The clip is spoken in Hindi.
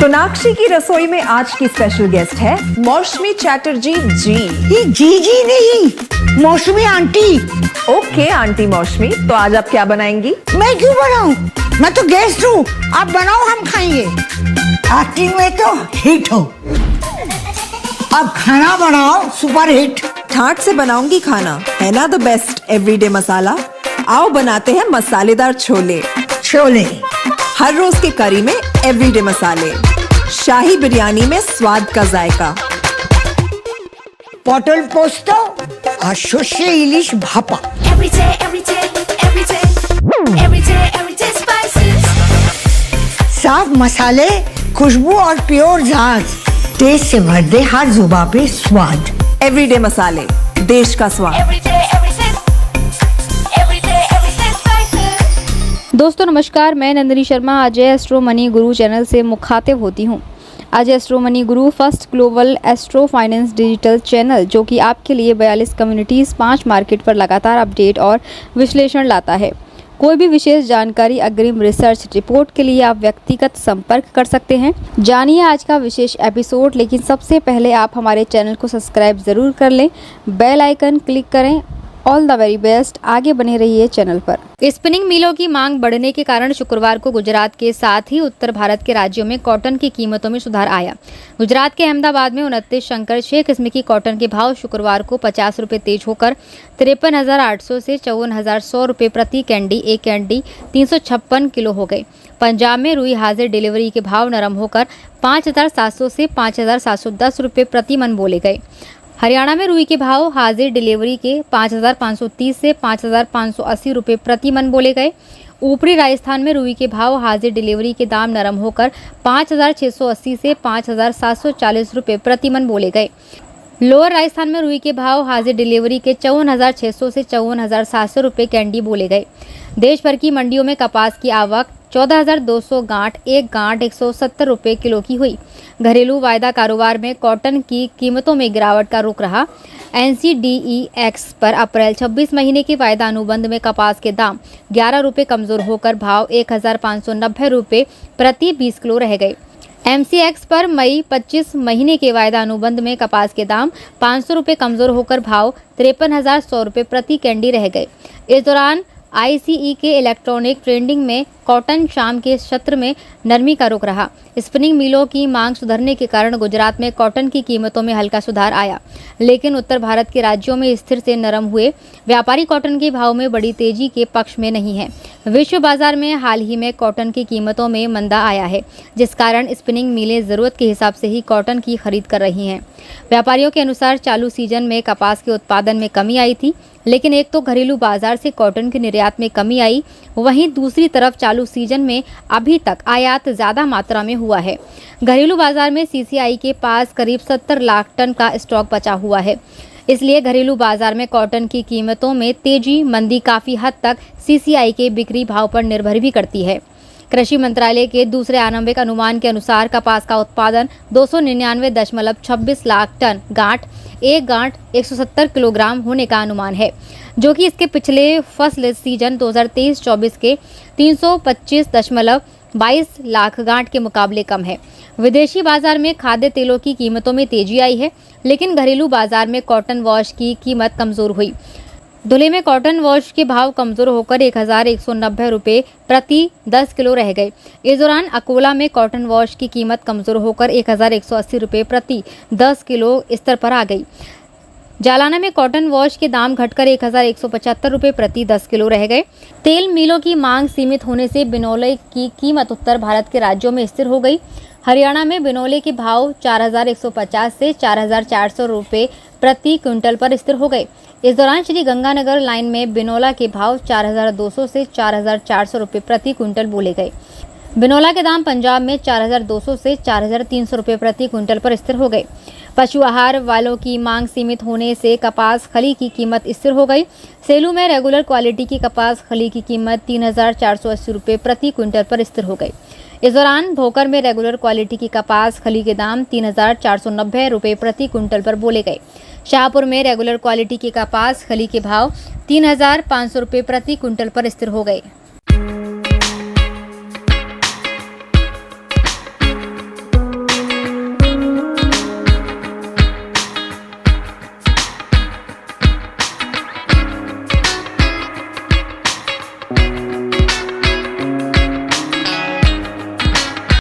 सोनाक्षी की रसोई में आज की स्पेशल गेस्ट है मौसमी चैटर्जी जी। ये जी नहीं, मौसमी आंटी। ओके आंटी मौसमी, तो आज आप क्या बनाएंगी? मैं क्यों बनाऊं? मैं तो गेस्ट हूँ, आप बनाओ, हम खाएंगे। एक्टिंग में तो हिट हो, अब खाना बनाओ सुपर हिट। ठाट से बनाऊंगी खाना, है ना द बेस्ट एवरीडे मसाला। आओ बनाते हैं मसालेदार छोले। छोले हर रोज के करी में एवरीडे मसाले, शाही बिरयानी में स्वाद का जायका। পটল পোস্ত আর সর্ষে ইলিশ ভাপা। साफ मसाले, खुशबू और प्योर झांझ, टेस्ट से भर दे हर जुबां पे स्वाद। एवरीडे मसाले, देश का स्वाद। दोस्तों नमस्कार, मैं नंदिनी शर्मा अजय एस्ट्रो मनी गुरु चैनल से मुखातिब होती हूँ। अजय एस्ट्रो मनी गुरु first global astro finance digital channel, जो कि आपके लिए 42 कम्युनिटीज़ 5 मार्केट पर लगातार अपडेट और विश्लेषण लाता है। कोई भी विशेष जानकारी, अग्रिम रिसर्च रिपोर्ट के लिए आप व्यक्तिगत संपर्क कर सकते हैं। जानिए आज का विशेष एपिसोड, लेकिन सबसे पहले आप हमारे चैनल को सब्सक्राइब ज़रूर कर लें, बेल आइकन क्लिक करें। ऑल द वेरी बेस्ट, आगे बने रहिए चैनल पर। स्पिनिंग मिलों की मांग बढ़ने के कारण शुक्रवार को गुजरात के साथ ही उत्तर भारत के राज्यों में कॉटन की कीमतों में सुधार आया। गुजरात के अहमदाबाद में 29 शंकर 6 किस्म की कॉटन के भाव शुक्रवार को 50 रुपये तेज होकर 53,800 से 54,100 रुपये प्रति कैंडी, एक कैंडी 356 किलो हो गए। पंजाब में रुई हाजिर डिलीवरी के भाव नरम होकर 5,700 से 5,710 रुपये प्रति मन बोले गए। हरियाणा में रुई के भाव हाजिर डिलीवरी के 5,530 से 5,580 रुपये प्रति मन बोले गए। ऊपरी राजस्थान में रुई के भाव हाजिर डिलीवरी के दाम नरम होकर 5,680 से 5,740 रुपये प्रति मन बोले गए। लोअर राजस्थान में रुई के भाव हाजिर डिलीवरी के 54,600 से 54,700 रुपये कैंडी बोले गए। देश भर की मंडियों में कपास की आवक 14,200 गांठ, एक गांठ 170 रुपये किलो की हुई। घरेलू वायदा कारोबार में कॉटन की कीमतों में गिरावट का रुख रहा। NCDEX पर अप्रैल 26 महीने के वायदा अनुबंध में कपास के दाम 11 रुपये कमजोर होकर भाव 1,590 रुपये प्रति 20 किलो रह गए। MCX पर मई 25 महीने के वायदा अनुबंध में कपास के दाम 500 रुपये कमजोर होकर भाव 53,100 रुपये प्रति कैंडी रह गए। इस दौरान ICE के इलेक्ट्रॉनिक ट्रेडिंग में कॉटन शाम के सत्र में नरमी का रुख रहा। स्पिनिंग मिलों की मांग सुधरने के कारण गुजरात में कॉटन की कीमतों में हल्का सुधार आया, लेकिन उत्तर भारत के राज्यों में स्थिर से नरम हुए। व्यापारी कॉटन के भाव में बड़ी तेजी के पक्ष में नहीं है। विश्व बाजार में हाल ही में कॉटन की कीमतों में मंदा आया है, जिस कारण स्पिनिंग मिलें जरूरत के हिसाब से ही कॉटन की खरीद कर रही हैं। व्यापारियों के अनुसार चालू सीजन में कपास के उत्पादन में कमी आई थी, लेकिन एक तो घरेलू बाजार से कॉटन के निर्यात में कमी आई, वहीं दूसरी तरफ चालू सीजन में अभी तक आयात ज्यादा मात्रा में हुआ है। घरेलू बाजार में CCI के पास करीब 70 लाख टन का स्टॉक बचा हुआ है, इसलिए घरेलू बाजार में कॉटन की कीमतों में तेजी मंदी काफी हद तक CCI के बिक्री भाव पर निर्भर भी करती है। कृषि मंत्रालय के दूसरे आरंभिक अनुमान के अनुसार कपास का उत्पादन 299.26 लाख टन गांठ, एक गांठ 170 किलोग्राम होने का अनुमान है, जो कि इसके पिछले फसल सीजन 2023-24 के 325.22 लाख गांठ के मुकाबले कम है। विदेशी बाजार में खाद्य तेलों की कीमतों में तेजी आई है, लेकिन घरेलू बाजार में कॉटन वॉश की कीमत कमजोर हुई। धुले में कॉटन वॉश के भाव कमजोर होकर 1,190 रुपये प्रति 10 किलो रह गए। इस दौरान अकोला में कॉटन वॉश की कीमत कमजोर होकर 1,180 रुपये प्रति 10 किलो स्तर पर आ गई। जालाना में कॉटन वॉश के दाम घटकर 1,175 रुपये प्रति 10 किलो रह गए। तेल मिलों की मांग सीमित होने से बिनोले की कीमत उत्तर भारत के राज्यों में स्थिर हो गई। हरियाणा में बिनोले के भाव 4,150 से 4,400 रुपये प्रति क्विंटल पर स्थिर हो गए। इस दौरान श्री गंगानगर लाइन में बिनोला के भाव 4,200 से 4,400 रुपये प्रति क्विंटल बोले गए। बिनोला के दाम पंजाब में 4,200 से 4,300 रुपये प्रति क्विंटल पर स्थिर हो गए। पशु आहार वालों की मांग सीमित होने से कपास खली की कीमत स्थिर हो गई। सेलू में रेगुलर क्वालिटी की कपास खली की कीमत 3,480 रुपये प्रति क्विंटल पर स्थिर हो गई। इस दौरान भोकर में रेगुलर क्वालिटी की कपास खली के दाम 3,490 रुपये प्रति क्विंटल पर बोले गए। शाहपुर में रेगुलर क्वालिटी की कपास खली के भाव 3,500 रुपये प्रति क्विंटल पर स्थिर हो गए।